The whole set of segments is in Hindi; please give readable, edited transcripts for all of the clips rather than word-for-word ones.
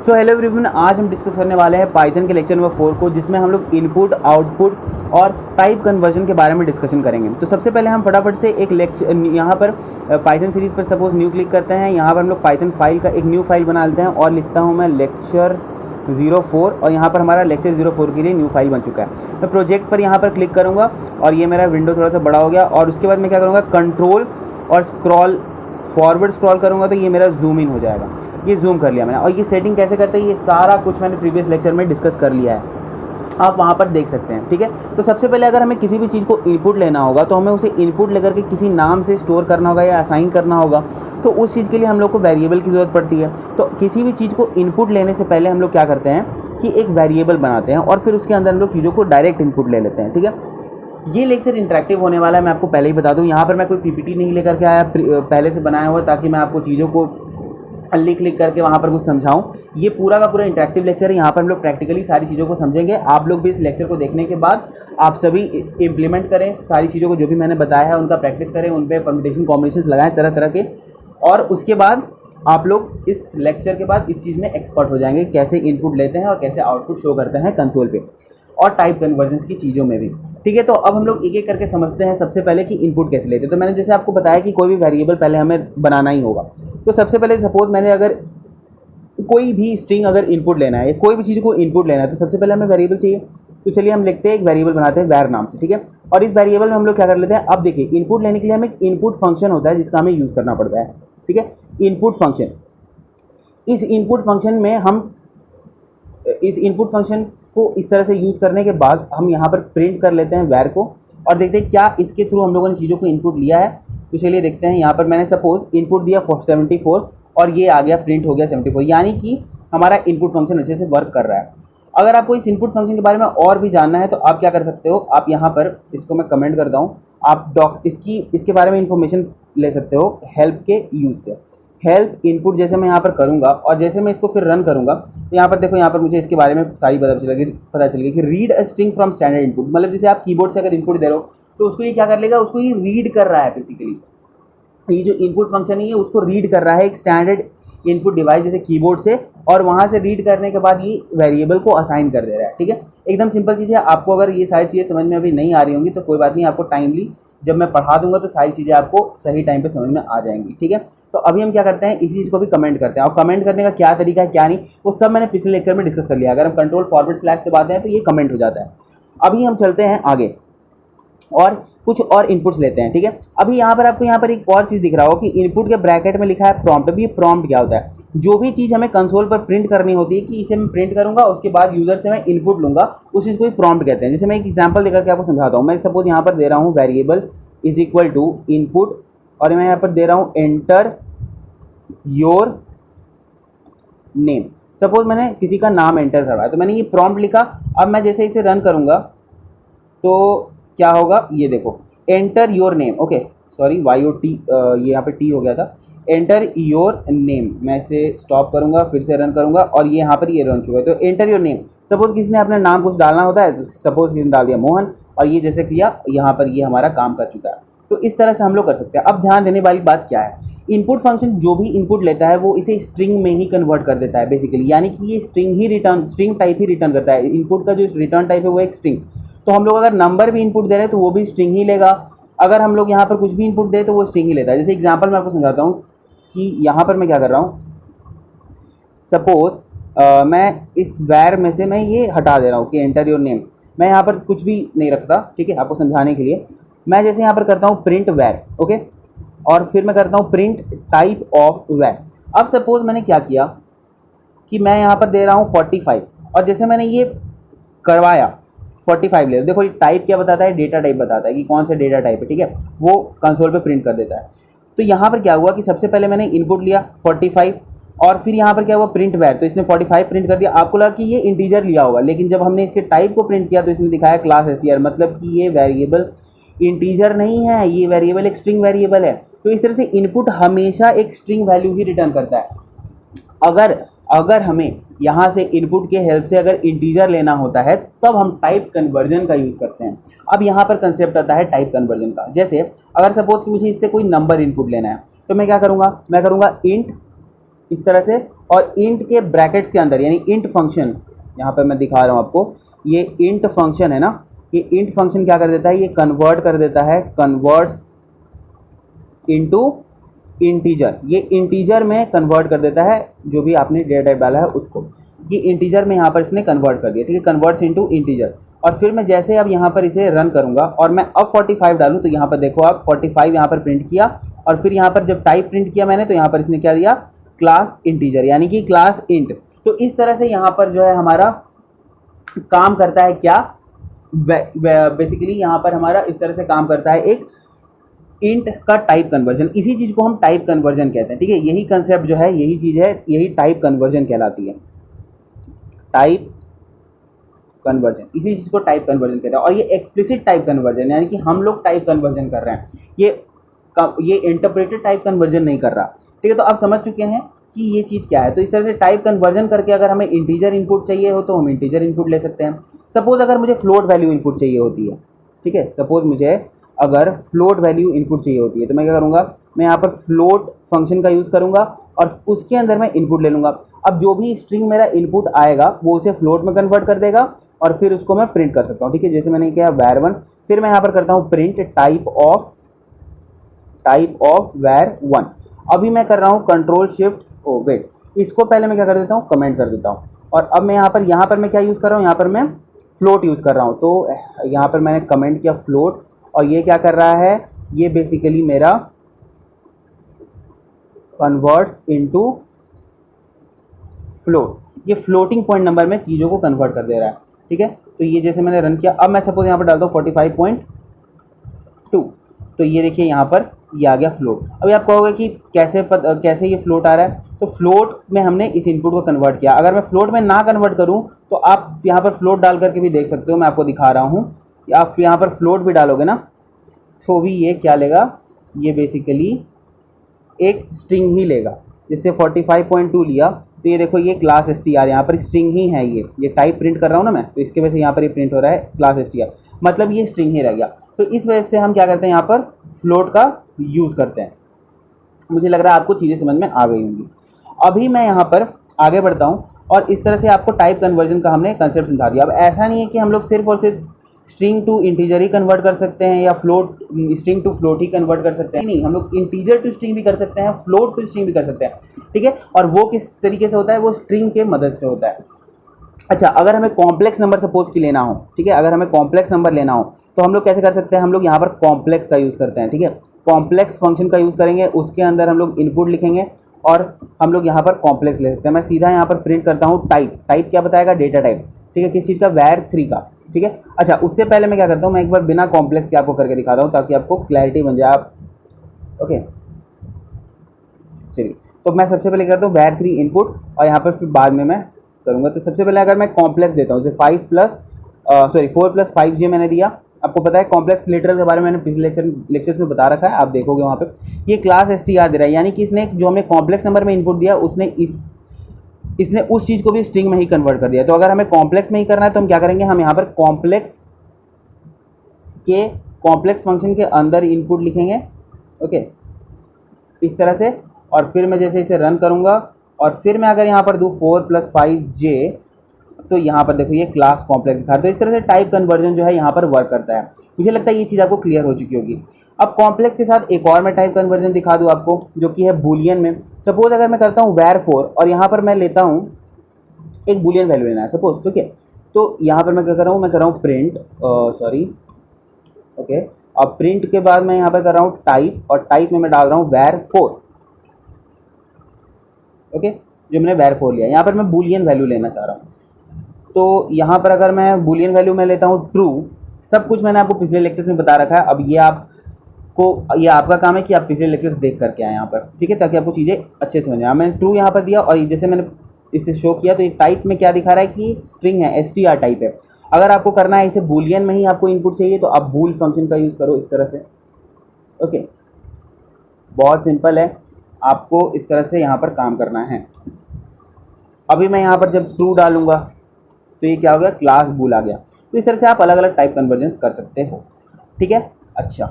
सो हेलो एवरीवन, आज हम डिस्कस करने वाले हैं पाइथन के लेक्चर नंबर 4 को, जिसमें हम लोग इनपुट, आउटपुट और टाइप कन्वर्जन के बारे में डिस्कशन करेंगे। तो सबसे पहले हम फटाफट से एक लेक्चर यहाँ पर पाइथन सीरीज़ पर सपोज न्यू क्लिक करते हैं। यहाँ पर हम लोग पाइथन फाइल का एक न्यू फाइल बना लेते हैं और लिखता हूँ मैं लेक्चर 04 और यहाँ पर हमारा लेक्चर 04 के लिए न्यू फाइल बन चुका है। मैं प्रोजेक्ट पर यहाँ पर क्लिक करूँगा और ये मेरा विंडो थोड़ा सा बड़ा हो गया और उसके बाद मैं क्या करूँगा, कंट्रोल और स्क्रॉल फॉरवर्ड स्क्रॉल करूँगा तो ये मेरा जूम इन हो जाएगा। ये जूम कर लिया मैंने। और ये सेटिंग कैसे करते हैं, ये सारा कुछ मैंने प्रीवियस लेक्चर में डिस्कस कर लिया है, आप वहाँ पर देख सकते हैं। ठीक है, तो सबसे पहले अगर हमें किसी भी चीज़ को इनपुट लेना होगा तो हमें उसे इनपुट लेकर के किसी नाम से स्टोर करना होगा या असाइन करना होगा। तो उस चीज़ के लिए हम लोग को वेरिएबल की ज़रूरत पड़ती है। तो किसी भी चीज़ को इनपुट लेने से पहले हम लोग क्या करते हैं कि एक वेरिएबल बनाते हैं और फिर उसके अंदर हम लोग चीज़ों को डायरेक्ट इनपुट ले लेते हैं। ठीक है, ये लेक्चर इंटरेक्टिव होने वाला है, मैं आपको पहले ही बता दूं। यहाँ पर मैं कोई पीपीटी नहीं लेकर के आया, पहले से बनाया हुआ, ताकि मैं आपको चीज़ों को लिख कर वहाँ पर कुछ समझाऊं। ये पूरा का पूरा इंटरेक्टिव लेक्चर है। यहाँ पर हम लोग प्रैक्टिकली सारी चीज़ों को समझेंगे। आप लोग भी इस लेक्चर को देखने के बाद आप सभी इम्प्लीमेंट करें सारी चीज़ों को, जो भी मैंने बताया है उनका प्रैक्टिस करें, उन पर परम्यूटेशन कॉम्बिनेशंस लगाएं तरह तरह के, और उसके बाद आप लोग इस लेक्चर के बाद इस चीज़ में एक्सपर्ट हो जाएंगे, कैसे इनपुट लेते हैं और कैसे आउटपुट शो करते हैं कंसोल पे, और टाइप कन्वर्जन्स की चीज़ों में भी। ठीक है, तो अब हम लोग एक एक करके समझते हैं। सबसे पहले कि इनपुट कैसे लेते हैं। तो मैंने जैसे आपको बताया कि कोई भी वेरिएबल पहले हमें बनाना ही होगा। तो सबसे पहले सपोज मैंने अगर कोई भी स्ट्रिंग अगर इनपुट लेना है या कोई भी चीज़ को इनपुट लेना है तो सबसे पहले हमें वेरिएबल चाहिए। तो चलिए हम लिखते हैं, एक वेरिएबल बनाते हैं वैर नाम से। ठीक है, और इस वेरिएबल में हम लोग क्या कर लेते हैं, अब देखिए इनपुट लेने के लिए हमें एक इनपुट फंक्शन होता है जिसका हमें यूज़ करना पड़ता है। ठीक है, इनपुट फंक्शन। इस इनपुट फंक्शन को इस तरह से यूज़ करने के बाद हम यहाँ पर प्रिंट कर लेते हैं वैर को और देखते हैं क्या इसके थ्रू हम लोगों ने चीज़ों को इनपुट लिया है। तो चलिए देखते हैं। यहाँ पर मैंने सपोज इनपुट दिया 74 और ये आ गया, प्रिंट हो गया 74, यानी कि हमारा इनपुट फंक्शन अच्छे से वर्क कर रहा है। अगर आपको इस इनपुट फंक्शन के बारे में और भी जानना है तो आप क्या कर सकते हो, आप यहाँ पर इसको मैं कमेंट करता हूँ, आप इसके बारे में इंफॉर्मेशन ले सकते हो हेल्प के यूज़ से। हेल्प इनपुट जैसे मैं यहाँ पर करूँगा और जैसे मैं इसको फिर रन करूँगा तो यहाँ पर देखो, यहाँ पर मुझे इसके बारे में सारी पता चलेगी कि read a string from standard input. मतलब जैसे आप कीबोर्ड से अगर इनपुट दे रहे हो तो उसको ये क्या कर लेगा, उसको ये रीड कर रहा है। बेसिकली ये जो इनपुट फंक्शन है उसको रीड कर रहा है एक स्टैंडर्ड इनपुट डिवाइस जैसे कीबोर्ड से, और वहाँ से रीड करने के बाद ये वेरिएबल को असाइन कर दे रहा है। ठीक है, एकदम सिंपल चीज़ है। आपको अगर ये सारी चीज़ें समझ में अभी नहीं आ रही होंगी तो कोई बात नहीं, आपको टाइमली जब मैं पढ़ा दूंगा तो सारी चीज़ें आपको सही टाइम पे समझ में आ जाएंगी। ठीक है, तो अभी हम क्या करते हैं, इसी चीज़ को भी कमेंट करते हैं। और कमेंट करने का क्या तरीका है क्या नहीं, वो सब मैंने पिछले लेक्चर में डिस्कस कर लिया। अगर हम कंट्रोल फॉरवर्ड स्लैश दबाते हैं तो ये कमेंट हो जाता है। अभी हम चलते हैं आगे और कुछ और इनपुट्स लेते हैं। ठीक है, अभी यहाँ पर आपको यहाँ पर एक और चीज़ दिख रहा हो कि इनपुट के ब्रैकेट में लिखा है प्रॉम्प्ट। अभी ये प्रॉम्प्ट क्या होता है, जो भी चीज़ हमें कंसोल पर प्रिंट करनी होती है कि इसे मैं प्रिंट करूँगा, उसके बाद यूज़र से मैं इनपुट लूँगा, उस चीज़ को ही प्रॉम्प्ट कहते हैं। जैसे मैं एक एग्जाम्पल देकर के आपको समझाता हूँ। मैं सपोज यहाँ पर दे रहा हूँ variable is equal to input और मैं यहाँ पर दे रहा हूँ एंटर योर नेम। सपोज मैंने किसी का नाम एंटर करवाया तो मैंने ये प्रॉम्प्ट लिखा। अब मैं जैसे इसे रन करूँगा तो क्या होगा, ये देखो, enter your name. Okay sorry, YOT ये यहाँ पे T हो गया था। एंटर योर नेम, मैं इसे स्टॉप करूँगा, फिर से रन करूँगा और ये यहाँ पर ये रन चुका है। तो एंटर योर नेम, सपोज किसी ने अपना नाम कुछ डालना होता है, तो सपोज किसी ने डाल दिया मोहन और ये जैसे किया यहाँ पर ये हमारा काम कर चुका है। तो इस तरह से हम लोग कर सकते हैं। अब ध्यान देने वाली बात क्या है, इनपुट फंक्शन जो भी इनपुट लेता है वो इसे स्ट्रिंग में ही कन्वर्ट कर देता है बेसिकली, यानी कि ये स्ट्रिंग टाइप ही रिटर्न करता है। इनपुट का जो रिटर्न टाइप है वो एक स्ट्रिंग। तो हम लोग अगर नंबर भी इनपुट दे रहे हैं तो वो भी स्ट्रिंग ही लेगा। अगर हम लोग यहाँ पर कुछ भी इनपुट दें तो वो स्ट्रिंग ही लेता है। जैसे एग्जांपल मैं आपको समझाता हूँ कि यहाँ पर मैं क्या कर रहा हूँ। सपोज मैं इस वैर में से मैं ये हटा दे रहा हूँ कि एंटर योर नेम। मैं यहाँ पर कुछ भी नहीं रखता, ठीक है, आपको समझाने के लिए। मैं जैसे यहाँ पर करता हूँ प्रिंट वैर, ओके, और फिर मैं करता हूँ प्रिंट टाइप ऑफ वैर। अब सपोज मैंने क्या किया कि मैं यहाँ पर दे रहा हूँ 45 और जैसे मैंने ये करवाया 45 ले लो। देखो ये टाइप क्या बताता है, डेटा टाइप बताता है कि कौन सा डेटा टाइप है। ठीक है, वो कंसोल पे प्रिंट कर देता है। तो यहाँ पर क्या हुआ कि सबसे पहले मैंने इनपुट लिया 45 और फिर यहाँ पर क्या हुआ प्रिंट वैर, तो इसने 45 प्रिंट कर दिया। आपको लगा कि ये इंटीजर लिया होगा, लेकिन जब हमने इसके टाइप को प्रिंट किया तो इसने दिखाया क्लास str, मतलब कि ये वेरिएबल इंटीजर नहीं है, ये वेरिएबल एक स्ट्रिंग वेरिएबल है। तो इस तरह से इनपुट हमेशा एक स्ट्रिंग वैल्यू ही रिटर्न करता है। अगर हमें यहाँ से इनपुट के हेल्प से अगर इंटीजर लेना होता है तब हम टाइप कन्वर्जन का यूज़ करते हैं। अब यहाँ पर कंसेप्ट आता है टाइप कन्वर्जन का। जैसे अगर सपोज कि मुझे इससे कोई नंबर इनपुट लेना है तो मैं क्या करूँगा, मैं करूँगा इंट इस तरह से, और इंट के ब्रैकेट्स के अंदर यानी इंट फंक्शन, यहाँ पर मैं दिखा रहा हूँ आपको, ये इंट फंक्शन है ना, ये इंट फंक्शन क्या कर देता है, ये कन्वर्ट कर देता है, कन्वर्ट्स इनटू इंटीजर, ये इंटीजर में कन्वर्ट कर देता है जो भी आपने डेटा टाइप डाला है उसको, ये इंटीजर में यहाँ पर इसने कन्वर्ट कर दिया, ठीक है, कन्वर्ट्स इनटू इंटीजर। और फिर मैं जैसे अब यहाँ पर इसे रन करूँगा और मैं अब 45 डालूँ तो यहाँ पर देखो आप 45 यहाँ पर प्रिंट किया, और फिर यहाँ पर जब टाइप प्रिंट किया मैंने तो यहाँ पर इसने क्या दिया, क्लास इंटीजर यानी कि क्लास इंट। तो इस तरह से यहाँ पर जो है हमारा काम करता है क्या, बेसिकली यहाँ पर हमारा इस तरह से काम करता है एक इंट का टाइप कन्वर्जन, इसी चीज़ को हम टाइप कन्वर्जन कहते हैं, ठीक है, यही कंसेप्ट जो है यही चीज़ है, यही टाइप कन्वर्जन कहलाती है, टाइप कन्वर्जन, इसी चीज़ को टाइप कन्वर्जन कहते हैं। और ये एक्सप्लिसिट टाइप कन्वर्जन यानी कि हम लोग टाइप कन्वर्जन कर रहे हैं, ये इंटरप्रेटेड टाइप कन्वर्जन नहीं कर रहा, ठीक है। तो आप समझ चुके हैं कि ये चीज़ क्या है। तो इस तरह से टाइप कन्वर्जन करके अगर हमें इंटीजर इनपुट चाहिए हो तो हम इंटीजर इनपुट ले सकते हैं। सपोज़ अगर मुझे फ्लोट वैल्यू इनपुट चाहिए होती है, ठीक है, सपोज़ मुझे अगर फ्लोट वैल्यू इनपुट चाहिए होती है तो मैं क्या करूँगा, मैं यहाँ पर फ्लोट फंक्शन का यूज़ करूँगा और उसके अंदर मैं इनपुट ले लूँगा। अब जो भी स्ट्रिंग मेरा इनपुट आएगा वो उसे फ्लोट में कन्वर्ट कर देगा और फिर उसको मैं प्रिंट कर सकता हूँ, ठीक है। जैसे मैंने किया var1, फिर मैं यहाँ पर करता हूँ प्रिंट टाइप ऑफ var1। अभी मैं कर रहा हूँ कंट्रोल शिफ्ट वेट, इसको पहले मैं क्या कर देता हूँ, कमेंट कर देता हूँ। और अब मैं यहाँ पर मैं क्या यूज़ कर रहा हूँ, यहाँ पर मैं फ्लोट यूज़ कर रहा हूँ। तो यहाँ पर मैंने कमेंट किया फ्लोट, और ये क्या कर रहा है, ये बेसिकली मेरा कन्वर्ट्स इनटू फ्लोट, ये फ्लोटिंग पॉइंट नंबर में चीज़ों को कन्वर्ट कर दे रहा है, ठीक है। तो ये जैसे मैंने रन किया, अब मैं सपोज यहाँ पर डालता हूँ 45.2, तो ये देखिए यहाँ पर ये आ गया फ्लोट। अभी आप कहोगे कि कैसे ये फ्लोट आ रहा है, तो फ्लोट में हमने इस इनपुट को कन्वर्ट किया। अगर मैं फ्लोट में ना कन्वर्ट करूँ तो आप यहाँ पर फ्लोट डाल करके भी देख सकते हो, मैं आपको दिखा रहा हूँ। आप यहाँ पर फ्लोट भी डालोगे ना तो भी ये क्या लेगा, ये बेसिकली एक स्ट्रिंग ही लेगा। जैसे 45.2 लिया तो ये देखो ये क्लास str, यहाँ पर स्ट्रिंग ही है, ये टाइप प्रिंट कर रहा हूँ ना मैं, तो इसके वजह से यहाँ पर ये प्रिंट हो रहा है क्लास str, मतलब ये स्ट्रिंग ही रह गया। तो इस वजह से हम क्या करते हैं, यहाँ पर फ्लोट का यूज़ करते हैं। मुझे लग रहा है आपको चीज़ें समझ में आ गई होंगी। अभी मैं यहाँ पर आगे बढ़ता हूँ और इस तरह से आपको टाइप कन्वर्जन का हमने कंसेप्ट समझा दिया। अब ऐसा नहीं है कि हम लोग सिर्फ और सिर्फ स्ट्रिंग टू इंटीजर ही कन्वर्ट कर सकते हैं या स्ट्रिंग टू फ्लोट ही कन्वर्ट कर सकते हैं, नहीं, हम लोग इंटीजर टू स्ट्रिंग भी कर सकते हैं, फ्लोट टू स्ट्रिंग भी कर सकते हैं, ठीक है। और वो किस तरीके से होता है, वो स्ट्रिंग के मदद से होता है। अच्छा, अगर हमें कॉम्प्लेक्स नंबर सपोज की लेना हो, ठीक है, अगर हमें कॉम्प्लेक्स नंबर लेना हो तो हम लोग कैसे कर सकते हैं, हम लोग यहाँ पर कॉम्प्लेक्स का यूज़ करते हैं, ठीक है। कॉम्प्लेक्स फंक्शन का यूज़ करेंगे, उसके अंदर हम लोग इनपुट लिखेंगे और हम लोग यहाँ पर कॉम्प्लेक्स ले सकते हैं। मैं सीधा यहाँ पर प्रिंट करता हूँ टाइप क्या बताएगा, डेटा टाइप, ठीक है, किस चीज़ का, var3 का, ठीक है। अच्छा, उससे पहले मैं क्या करता हूँ, मैं एक बार बिना कॉम्प्लेक्स के आपको करके दिखाता हूँ ताकि आपको क्लैरिटी बन जाए। आप ओके, चलिए, तो मैं सबसे पहले करता हूँ var3 इनपुट और यहाँ पर फिर बाद में मैं करूँगा। तो सबसे पहले अगर मैं कॉम्प्लेक्स देता हूँ, जैसे 4 + 5j मैंने दिया। आपको पता है कॉम्प्लेक्स लिटरल के बारे में मैंने पिछले लेक्चर्स में बता रखा है, आप देखोगे वहाँ पे। ये क्लास str दे रहा है, यानी कि इसने जो हमने कॉम्प्लेक्स नंबर में इनपुट दिया इसने उस चीज़ को भी स्ट्रिंग में ही कन्वर्ट कर दिया। तो अगर हमें कॉम्प्लेक्स में ही करना है तो हम क्या करेंगे, हम यहाँ पर कॉम्प्लेक्स फंक्शन के अंदर इनपुट लिखेंगे, ओके, इस तरह से। और फिर मैं जैसे इसे रन करूँगा और फिर मैं अगर यहाँ पर दूँ 4 + 5j, तो यहाँ पर देखो ये क्लास कॉम्प्लेक्स दिखा। तो इस तरह से टाइप कन्वर्जन जो है यहाँ पर वर्क करता है। मुझे लगता है ये चीज़ आपको क्लियर हो चुकी होगी। अब कॉम्प्लेक्स के साथ एक और मैं टाइप कन्वर्जन दिखा दूँ आपको, जो कि है बूलियन में। सपोज अगर मैं करता हूँ var4 और यहाँ पर मैं लेता हूँ एक बूलियन वैल्यू लेना है सपोज, ठीक है। तो यहाँ पर मैं क्या कर रहा हूँ, मैं कर रहा हूँ प्रिंट ओके। अब प्रिंट के बाद मैं यहाँ पर कर रहा हूँ टाइप, और टाइप में मैं डाल रहा हूँ var4, ओके, जो मैंने var4 लिया। यहाँ पर मैं बूलियन वैल्यू लेना चाह रहा हूँ। तो यहाँ पर अगर मैं बूलियन वैल्यू में लेता हूँ ट्रू, सब कुछ मैंने आपको पिछले लेक्चर्स में बता रखा है। अब ये आपका काम है कि आप पिछले लेक्चर्स देख करके आए यहाँ पर, ठीक है, ताकि आपको चीज़ें अच्छे से समझ आए। मैंने ट्रू यहाँ पर दिया और जैसे मैंने इसे शो किया तो ये टाइप में क्या दिखा रहा है कि स्ट्रिंग है, str टाइप है। अगर आपको करना है इसे बूलियन में ही आपको इनपुट चाहिए तो आप बूल फंक्शन का यूज़ करो इस तरह से, ओके। बहुत सिंपल है, आपको इस तरह से यहाँ पर काम करना है। अभी मैं यहाँ पर जब ट्रू डालूंगा तो ये क्या हो गया, क्लास बूल आ गया। तो इस तरह से आप अलग अलग टाइप कन्वर्जेंस कर सकते हो, ठीक है। अच्छा,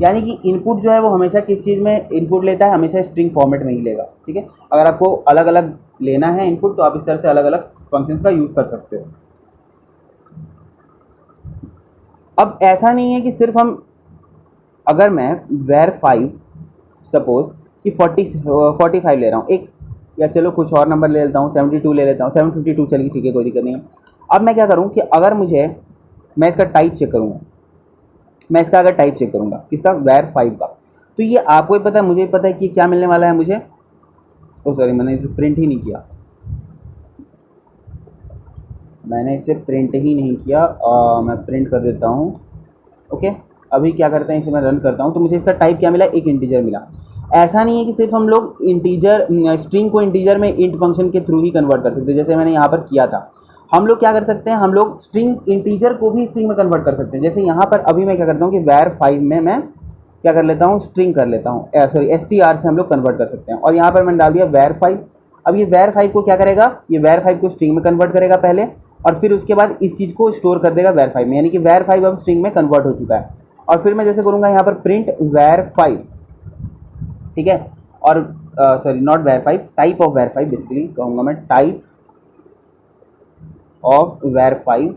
यानी कि इनपुट जो है वो हमेशा किस चीज़ में इनपुट लेता है, हमेशा स्ट्रिंग फॉर्मेट में ही लेगा। ठीक है, अगर आपको अलग अलग लेना है इनपुट तो आप इस तरह से अलग अलग फंक्शंस का यूज़ कर सकते हो। अब ऐसा नहीं है कि सिर्फ हम, अगर मैं var5 सपोज कि 45 ले रहा हूँ एक, या चलो कुछ और नंबर ले लेता हूँ 72 ले लेता हूँ, 752 चलिए ठीक है, कोई दिक्कत नहीं है। अब मैं क्या करूँ कि अगर मैं इसका टाइप चेक करूँगा, मैं इसका अगर टाइप चेक करूँगा किसका, var5 का, तो ये आपको ही पता है, मुझे ही पता है कि क्या मिलने वाला है मुझे। ओ सॉरी, मैंने प्रिंट ही नहीं किया, मैंने इसे प्रिंट ही नहीं किया। मैं प्रिंट कर देता हूँ। ओके, अभी क्या करते हैं, इसे मैं रन करता हूँ तो मुझे इसका टाइप क्या मिला, एक इंटीजर मिला। ऐसा नहीं है कि सिर्फ हम लोग इंटीजर स्ट्रिंग को इंटीजर में इंट फंक्शन के थ्रू ही कन्वर्ट कर सकते हैं, जैसे मैंने यहाँ पर किया था। हम लोग क्या कर सकते हैं, हम लोग स्ट्रिंग इंटीजर को भी स्ट्रिंग में कन्वर्ट कर सकते हैं। जैसे यहाँ पर अभी मैं क्या करता हूँ कि var5 में मैं क्या कर लेता हूँ, स्ट्रिंग कर लेता हूँ, सॉरी str से हम लोग कन्वर्ट कर सकते हैं। और यहाँ पर मैंने डाल दिया var5। अब ये var5 को क्या करेगा, ये var5 को स्ट्रिंग में कन्वर्ट करेगा पहले, और फिर उसके बाद इस चीज़ को स्टोर कर देगा var5 में, यानी कि var5 अब स्ट्रिंग में कन्वर्ट हो चुका है। और फिर मैं जैसे करूँगा यहाँ पर प्रिंट var5, ठीक है, और sorry not var5, type of var5 basically कहूँगा मैं, टाइप ऑफ var5।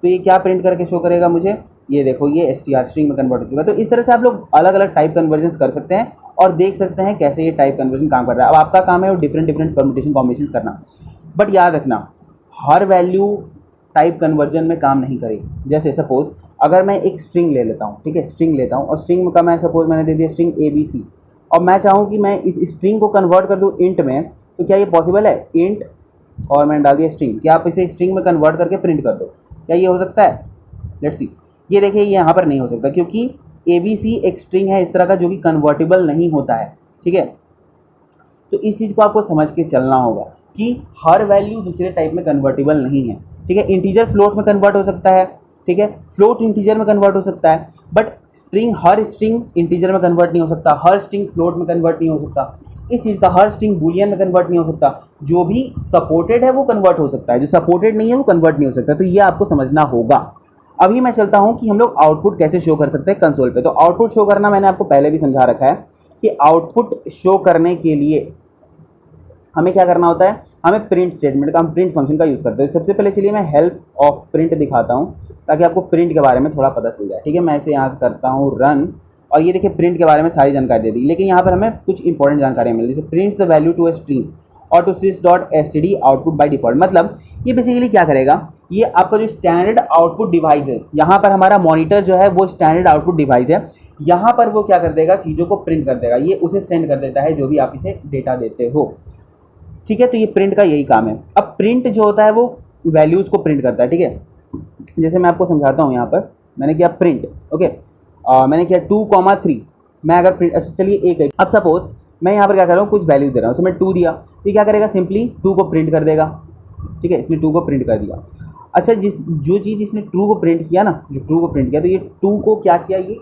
तो ये क्या प्रिंट करके शो करेगा मुझे, ये देखो ये str स्ट्रिंग में कन्वर्ट हो चुका है। तो इस तरह से आप लोग अलग अलग टाइप कन्वर्जन्स कर सकते हैं और देख सकते हैं कैसे ये टाइप कन्वर्जन काम कर रहा है। अब आपका काम है वो डिफरेंट डिफरेंट परम्यूटेशन कॉम्बिनेशन करना, बट याद रखना हर वैल्यू टाइप कन्वर्जन में काम नहीं करेगी। जैसे सपोज अगर मैं एक स्ट्रिंग ले लेता हूँ, ठीक है, स्ट्रिंग लेता हूँ और स्ट्रिंग का मैं सपोज मैंने दे दिया स्ट्रिंग ABC, और मैं चाहूँ कि मैं इस स्ट्रिंग को कन्वर्ट कर दूँ इंट में, तो क्या ये पॉसिबल है, इंट और मैंने डाल दिया स्ट्रिंग, क्या आप इसे स्ट्रिंग में कन्वर्ट करके प्रिंट कर दो, क्या ये हो सकता है? Let's see. ये देखिए ये यहाँ पर नहीं हो सकता क्योंकि ABC एक स्ट्रिंग है इस तरह का जो कि कन्वर्टेबल नहीं होता है। ठीक है, तो इस चीज़ को आपको समझ के चलना होगा कि हर वैल्यू दूसरे टाइप में कन्वर्टेबल नहीं है। ठीक है, इंटीजर फ्लोट में कन्वर्ट हो सकता है, ठीक है, फ्लोट इंटीजर में कन्वर्ट हो सकता है, but string, her string integer में कन्वर्ट नहीं हो सकता, हर स्ट्रिंग फ्लोट में कन्वर्ट नहीं हो सकता, इस चीज़ का हर स्ट्रिंग बूलियन में कन्वर्ट नहीं हो सकता। जो भी सपोर्टेड है वो कन्वर्ट हो सकता है, जो सपोर्टेड नहीं है वो कन्वर्ट नहीं हो सकता। तो ये आपको समझना होगा। अभी मैं चलता हूँ कि हम लोग आउटपुट कैसे शो कर सकते हैं कंसोल पे। तो आउटपुट शो करना मैंने आपको पहले भी समझा रखा है कि आउटपुट शो करने के लिए हमें क्या करना होता है, हमें प्रिंट स्टेटमेंट का, हम प्रिंट फंक्शन का यूज़ करते हैं। सबसे पहले चलिए मैं हेल्प ऑफ प्रिंट दिखाता हूँ ताकि आपको प्रिंट के बारे में थोड़ा पता चल जाए। ठीक है, मैं इसे यहाँ से करता हूँ रन, और ये देखिए प्रिंट के बारे में सारी जानकारी दे दी, लेकिन यहाँ पर हमें कुछ इंपॉर्टेंट जानकारी मिली, जैसे print the value to a string और to sys.std output by default. मतलब ये बेसिकली क्या करेगा, ये आपका जो स्टैंडर्ड आउटपुट डिवाइस है, यहाँ पर हमारा मॉनिटर जो है वो स्टैंडर्ड आउटपुट डिवाइस है, यहाँ पर वो क्या कर देगा, चीज़ों को प्रिंट कर देगा, ये उसे सेंड कर देता है जो भी आप इसे डेटा देते हो। ठीक है, तो ये प्रिंट का यही काम है। अब प्रिंट जो होता है वो वैल्यूज़ को प्रिंट करता है। ठीक है, जैसे मैं आपको समझाता हूँ, यहाँ पर मैंने किया प्रिंट, ओके, मैंने किया 2,3, मैं अगर प्रिंट, अच्छा चलिए एक है। अब सपोज मैं यहाँ पर क्या कर रहा हूँ, कुछ वैल्यू दे रहा हूँ, उसमें 2 दिया, तो ये क्या करेगा, सिंपली 2 को प्रिंट कर देगा। ठीक है, इसने 2 को प्रिंट कर दिया। अच्छा, जो चीज़ इसने 2 को प्रिंट किया ना, जो 2 को प्रिंट किया, तो ये 2 को क्या किया, ये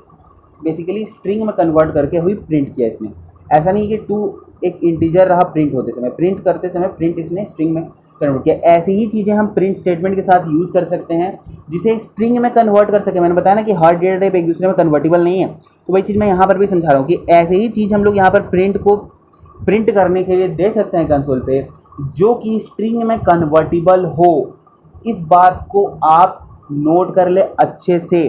बेसिकली स्ट्रिंग में कन्वर्ट करके हुई प्रिंट किया इसने। ऐसा नहीं कि 2 एक इंटीजर रहा प्रिंट होते समय, प्रिंट करते समय प्रिंट इसने स्ट्रिंग में कन्वर्ट किया। ऐसी ही चीज़ें हम प्रिंट स्टेटमेंट के साथ यूज़ कर सकते हैं जिसे स्ट्रिंग में कन्वर्ट कर सके। मैंने बताया ना कि हर डेटा टाइप एक दूसरे में कन्वर्टेबल नहीं है, तो वही चीज़ मैं यहाँ पर भी समझा रहा हूँ कि ऐसे ही चीज़ हम लोग यहाँ पर प्रिंट को प्रिंट करने के लिए दे सकते हैं कंसोल पे, जो कि स्ट्रिंग में कन्वर्टेबल हो। इस बात को आप नोट कर ले अच्छे से,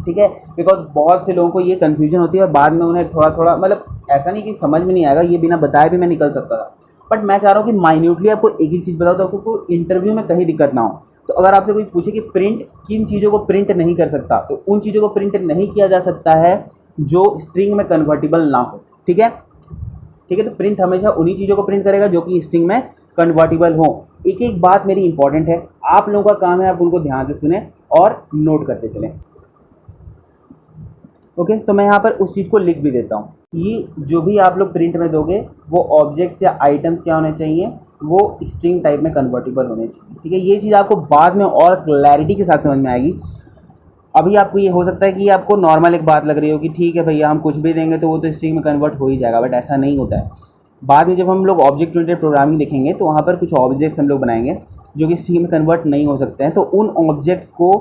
ठीक है, बिकॉज बहुत से लोगों को ये कन्फ्यूजन होती है और बाद में उन्हें थोड़ा थोड़ा, मतलब ऐसा नहीं कि समझ में नहीं आएगा, ये बिना बताए भी मैं निकल सकता था, बट मैं चाह रहा हूँ कि माइन्यूटली आपको एक एक चीज़ बताओ तो आपको इंटरव्यू में कहीं दिक्कत ना हो। तो अगर आपसे कोई पूछे कि प्रिंट किन चीज़ों को प्रिंट नहीं कर सकता, तो उन चीज़ों को प्रिंट नहीं किया जा सकता है जो स्ट्रिंग में कन्वर्टेबल ना हो। ठीक है, ठीक है, तो प्रिंट हमेशा उन्हीं चीज़ों को प्रिंट करेगा जो कि स्ट्रिंग में कन्वर्टेबल हो। एक एक बात मेरी इंपॉर्टेंट है, आप लोगों का काम है आप उनको ध्यान से सुने और नोट करते चलें। ओके, तो मैं यहाँ पर उस चीज़ को लिख भी देता हूँ। ये जो भी आप लोग प्रिंट में दोगे वो ऑब्जेक्ट्स या आइटम्स क्या होने चाहिए, वो स्ट्रिंग टाइप में कन्वर्टेबल होने चाहिए। ठीक है, ये चीज़ आपको बाद में और क्लैरिटी के साथ समझ में आएगी। अभी आपको ये हो सकता है कि आपको नॉर्मल एक बात लग रही हो कि ठीक है भैया हम कुछ भी देंगे तो वो तो स्ट्रिंग में कन्वर्ट हो ही जाएगा, बट ऐसा नहीं होता है। बाद में जब हम लोग ऑब्जेक्ट ओरिएंटेड प्रोग्रामिंग देखेंगे तो वहाँ पर कुछ ऑब्जेक्ट्स हम लोग बनाएंगे जो कि स्ट्रिंग में कन्वर्ट नहीं हो सकते हैं, तो उन ऑब्जेक्ट्स को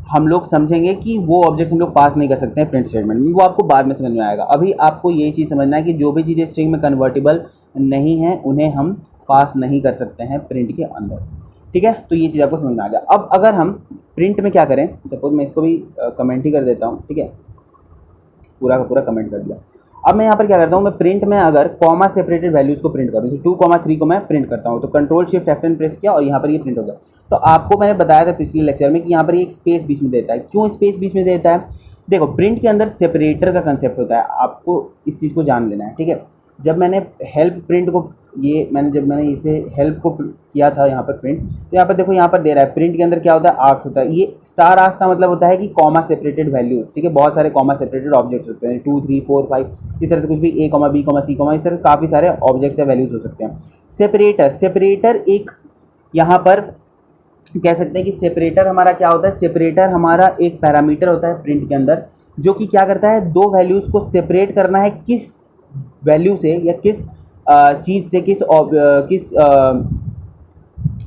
हम लोग समझेंगे कि वो ऑब्जेक्ट्स हम लोग पास नहीं कर सकते हैं प्रिंट स्टेटमेंट में, वो आपको बाद में समझ में आएगा। अभी आपको ये चीज़ समझना है कि जो भी चीज़ें स्ट्रिंग में कन्वर्टेबल नहीं हैं उन्हें हम पास नहीं कर सकते हैं प्रिंट के अंदर, ठीक है। तो ये चीज़ आपको समझ में आ गया। अब अगर हम प्रिंट में क्या करें, सपोज मैं इसको भी कमेंट ही कर देता हूँ, ठीक है, पूरा का पूरा कमेंट कर दिया। अब मैं यहाँ पर क्या करता हूँ, मैं प्रिंट में अगर कॉमा सेपरेटेड वैल्यूज़ को प्रिंट करूँ, जैसे 2,3 को मैं प्रिंट करता हूँ, तो कंट्रोल शिफ्ट F10 प्रेस किया और यहाँ पर ये प्रिंट हो गया। तो आपको मैंने बताया था पिछले लेक्चर में कि यहाँ पर एक स्पेस बीच में देता है। क्यों स्पेस बीच में देता है? देखो, प्रिंट के अंदर सेपरेटर का कंसेप्ट होता है, आपको इस चीज़ को जान लेना है, ठीक है। जब मैंने हेल्प प्रिंट को जब मैंने इसे हेल्प को किया था यहाँ पर प्रिंट, तो यहाँ पर देखो, यहाँ पर दे रहा है प्रिंट के अंदर क्या होता है, आर्क्स होता है। ये स्टार आर्क्स का मतलब होता है कि कॉमा सेपरेटेड वैल्यूज, ठीक है, बहुत सारे कॉमा सेपरेटेड ऑब्जेक्ट्स होते हैं, 2 3 4 5 इस तरह से कुछ भी, A, B, C, इस तरह से काफ़ी सारे ऑब्जेक्ट्स या वैल्यूज हो सकते हैं। सेपरेटर एक यहाँ पर कह सकते हैं कि सेपरेटर हमारा क्या होता है, सेपरेटर हमारा एक पैरामीटर होता है प्रिंट के अंदर, जो कि क्या करता है, दो वैल्यूज़ को सेपरेट करना है किस वैल्यू से या किस चीज़ से, किस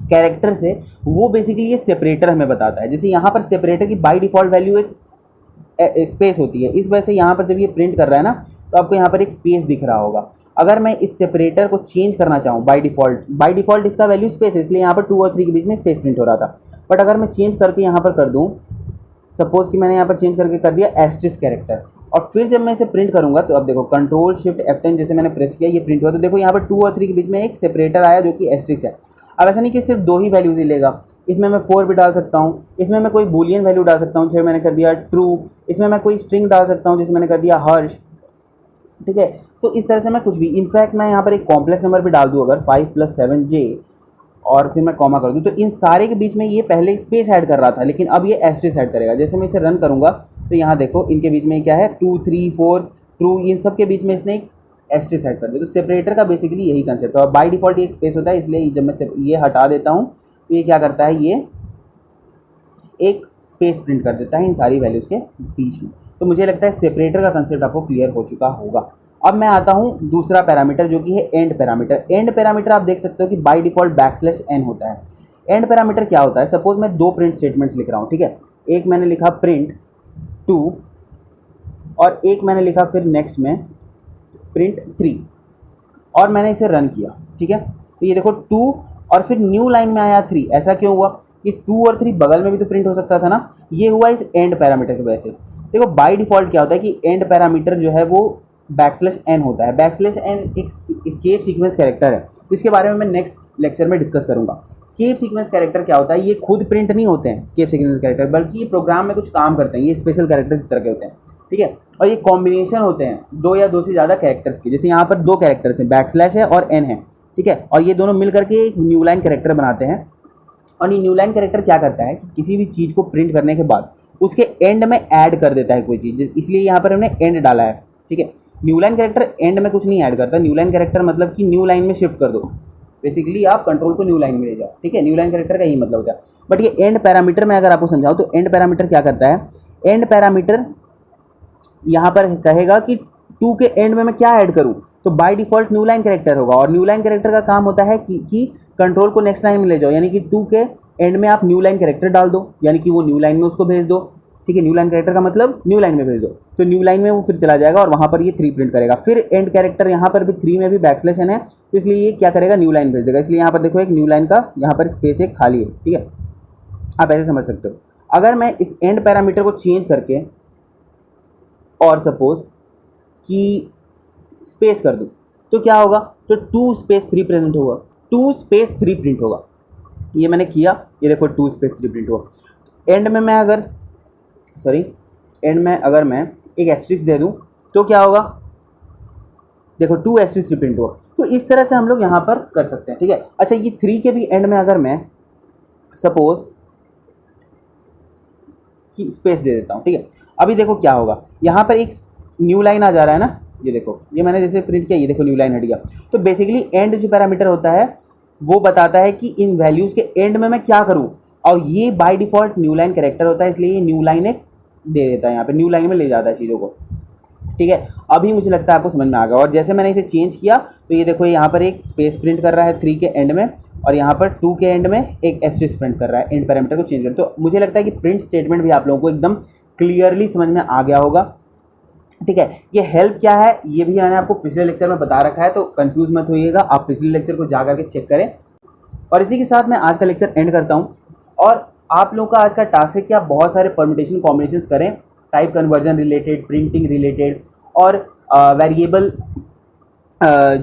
कैरेक्टर से, वो बेसिकली ये सेपरेटर हमें बताता है। जैसे यहाँ पर सेपरेटर की बाय डिफ़ॉल्ट वैल्यू एक स्पेस होती है, इस वजह से यहाँ पर जब ये प्रिंट कर रहा है ना, तो आपको यहाँ पर एक स्पेस दिख रहा होगा। अगर मैं इस सेपरेटर को चेंज करना चाहूँ, बाय डिफ़ॉल्ट इसका वैल्यू स्पेस है, इसलिए यहाँ पर 2 और 3 के बीच में स्पेस प्रिंट हो रहा था। बट अगर मैं चेंज करके यहाँ पर कर दूँ, सपोज़ कि मैंने यहाँ पर चेंज करके कर दिया एस्ट्रिक्स कैरेक्टर, और फिर जब मैं इसे प्रिंट करूँगा, तो अब देखो कंट्रोल शिफ्ट F10 जैसे मैंने प्रेस किया, ये प्रिंट हुआ। तो देखो यहाँ पर 2 और 3 के बीच में एक सेपरेटर आया जो कि एस्ट्रिक्स है। अब ऐसा नहीं कि सिर्फ 2 ही वैल्यूज़ ही लेगा, इसमें मैं 4 भी डाल सकता हूँ, इसमें मैं कोई बूलियन वैल्यू डाल सकता हूँ, जैसे मैंने कर दिया ट्रू, इसमें मैं कोई स्ट्रिंग डाल सकता हूँ, जैसे मैंने कर दिया हर्ष, ठीक है। तो इस तरह से मैं कुछ भी, इनफैक्ट मैं यहाँ पर एक कॉम्प्लेक्स नंबर भी डाल दूँ, अगर 5 + 7J, और फिर मैं कॉमा कर दूँ, तो इन सारे के बीच में ये पहले स्पेस ऐड कर रहा था, लेकिन अब ये एस्ट्रिक्स ऐड करेगा। जैसे मैं इसे रन करूँगा, तो यहाँ देखो इनके बीच में क्या है, 2 3 4 ट्रू, इन सब के बीच में इसने एक एस्ट्रिक्स ऐड कर दिया। तो सेपरेटर का बेसिकली यही कंसेप्ट है, और बाय डिफ़ॉल्ट ये एक स्पेस होता है, इसलिए जब मैं ये हटा देता हूँ, तो ये क्या करता है, ये एक स्पेस प्रिंट कर देता है इन सारी वैल्यूज़ के बीच में। तो मुझे लगता है सेपरेटर का कंसेप्ट आपको क्लियर हो चुका होगा। अब मैं आता हूँ दूसरा पैरामीटर, जो कि है एंड पैरामीटर। एंड पैरामीटर आप देख सकते हो कि बाय डिफ़ॉल्ट \n होता है। एंड पैरामीटर क्या होता है, सपोज मैं 2 प्रिंट स्टेटमेंट्स लिख रहा हूँ, ठीक है। एक मैंने लिखा प्रिंट 2 और एक मैंने लिखा फिर नेक्स्ट में प्रिंट 3, और मैंने इसे रन किया, ठीक है। तो ये देखो 2 और फिर न्यू लाइन में आया 3। ऐसा क्यों हुआ? ये 2 और 3 बगल में भी तो प्रिंट हो सकता था ना, ये हुआ इस एंड पैरामीटर की वजह से। देखो बाय डिफ़ॉल्ट क्या होता है कि एंड पैरामीटर जो है वो \n होता है। \n एक स्केप सीक्वेंस कैरेक्टर है, इसके बारे में मैं नेक्स्ट लेक्चर में डिस्कस करूंगा। स्केप सीक्वेंस कैरेक्टर क्या होता है, ये खुद प्रिंट नहीं होते हैं स्केप सीक्वेंस कैरेक्टर, बल्कि ये प्रोग्राम में कुछ काम करते हैं, ये स्पेशल कैरेक्टर्स इस तरह के होते हैं, ठीक है। और ये कॉम्बिनेशन होते हैं 2 या 2 से ज़्यादा कैरेक्टर्स के, जैसे यहाँ पर 2 कैरेक्टर्स हैं, _ है और n है, ठीक है। और ये दोनों मिल करके एक न्यू लाइन कैरेक्टर बनाते हैं। और ये न्यू लाइन कैरेक्टर क्या करता है कि किसी भी चीज़ को प्रिंट करने के बाद उसके एंड में ऐड कर देता है कोई चीज़, इसलिए यहाँ पर हमने एंड डाला है, ठीक है। न्यू लाइन कैरेक्टर एंड में कुछ नहीं ऐड करता। न्यू लाइन कैरेक्टर मतलब कि न्यू लाइन में शिफ्ट कर दो, बेसिकली आप कंट्रोल को न्यू लाइन में ले जाओ, ठीक है। न्यू लाइन कैरेक्टर का यही मतलब होता है। बट ये एंड पैरामीटर में अगर आपको समझाऊँ, तो एंड पैरामीटर क्या करता है, एंड पैरामीटर यहाँ पर कहेगा कि 2 के एंड में मैं क्या ऐड करूँ, तो by default new line character होगा। और न्यू लाइन कैरेक्टर का काम होता है कि कंट्रोल को नेक्स्ट लाइन में ले जाओ, यानी कि 2 के एंड में आप न्यू लाइन कैरेक्टर डाल दो, यानी कि वो न्यू लाइन में उसको भेज दो, ठीक है। न्यू लाइन कैरेक्टर का मतलब न्यू लाइन में भेज दो, तो न्यू लाइन में वो फिर चला जाएगा और वहाँ पर ये 3 प्रिंट करेगा। फिर एंड कैरेक्टर यहाँ पर भी 3 में भी \n है, तो इसलिए ये क्या करेगा, न्यू लाइन भेज देगा। इसलिए यहाँ पर देखो एक न्यू लाइन का यहाँ पर स्पेस एक खाली है, ठीक है। आप ऐसे समझ सकते हो। अगर मैं इस एंड पैरामीटर को चेंज करके और सपोज कि स्पेस कर दूँ, तो क्या होगा, तो 2 स्पेस 3 प्रेजेंट होगा, 2 स्पेस 3 प्रिंट होगा। ये मैंने किया, ये देखो 2 स्पेस 3 प्रिंट हुआ। एंड में मैं अगर अगर मैं एक एस्ट्रिक्स दे दूं, तो क्या होगा, देखो 2 एस्ट्रिक्स प्रिंट हुआ। तो इस तरह से हम लोग यहाँ पर कर सकते हैं, ठीक है। अच्छा, ये 3 के भी एंड में अगर मैं सपोज कि स्पेस दे देता हूँ, ठीक है। अभी देखो क्या होगा, यहाँ पर एक न्यू लाइन आ जा रहा है ना, ये देखो, ये मैंने जैसे प्रिंट किया, ये देखो न्यू लाइन हट गया। तो बेसिकली एंड जो पैरामीटर होता है वो बताता है कि इन वैल्यूज़ के एंड में मैं क्या करूँ, और ये by default new line character होता है, इसलिए ये न्यू लाइन एक दे देता है, यहाँ पे न्यू लाइन में ले जाता है चीज़ों को। ठीक है, अभी मुझे लगता है आपको समझ में आ गया। और जैसे मैंने इसे चेंज किया तो ये देखो यहाँ पर एक स्पेस प्रिंट कर रहा है 3 के एंड में, और यहाँ पर 2 के एंड में एक एस्टेरिस्क प्रिंट कर रहा है एंड पैरामीटर को चेंज कर। तो मुझे लगता है कि प्रिंट स्टेटमेंट भी आप लोगों को एकदम क्लियरली समझ में आ गया होगा। ठीक है, ये हेल्प क्या है ये भी मैंने आपको पिछले लेक्चर में बता रखा है, तो कंफ्यूज मत होइएगा, आप पिछले लेक्चर को जा करके चेक करें। और इसी के साथ मैं आज का लेक्चर एंड करता हूँ। और आप लोगों का आज का टास्क है कि आप बहुत सारे परम्यूटेशन कॉम्बिनेशंस करें, type conversion related, printing related, और वेरिएबल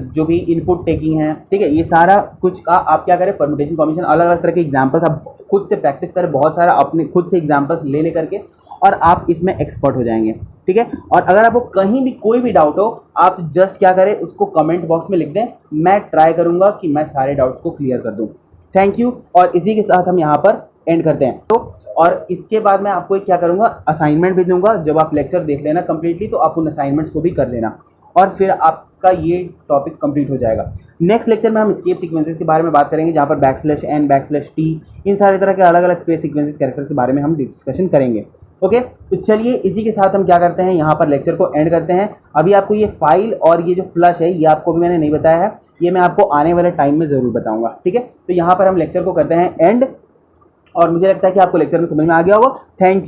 जो भी इनपुट टेकिंग है, ठीक है, ये सारा कुछ का आप क्या करें, परम्यूटेशन कॉम्बिनेशन, अलग अलग तरह के एग्जांपल्स आप खुद से प्रैक्टिस करें, बहुत सारा अपने खुद से एग्जांपल्स ले करके, और आप इसमें एक्सपर्ट हो जाएंगे। ठीक है, और अगर आपको कहीं भी कोई भी डाउट हो, आप जस्ट क्या करें, उसको कमेंट बॉक्स में लिख दें, मैं ट्राई करूँगा कि मैं सारे डाउट्स को क्लियर कर दूँ। Thank you. और इसी के साथ हम यहाँ पर एंड करते हैं। तो और इसके बाद मैं आपको एक क्या करूँगा, असाइनमेंट भी दूंगा। जब आप लेक्चर देख लेना कंप्लीटली तो आप उन असाइनमेंट्स को भी कर देना, और फिर आपका ये टॉपिक कंप्लीट हो जाएगा। नेक्स्ट लेक्चर में हम एस्केप सीक्वेंसेस के बारे में बात करेंगे, जहाँ पर \n \t इन सारे तरह के अलग अलग स्पेस सीक्वेंसेस कैरेक्टर्स के बारे में हम डिस्कशन करेंगे। ओके, तो चलिए इसी के साथ हम क्या करते हैं, यहाँ पर लेक्चर को एंड करते हैं। अभी आपको ये फाइल और ये जो फ्लश है ये आपको भी मैंने नहीं बताया है, ये मैं आपको आने वाले टाइम में ज़रूर बताऊँगा। ठीक है, तो यहाँ पर हम लेक्चर को करते हैं एंड, और मुझे लगता है कि आपको लेक्चर में समझ में आ गया होगा। Thank you.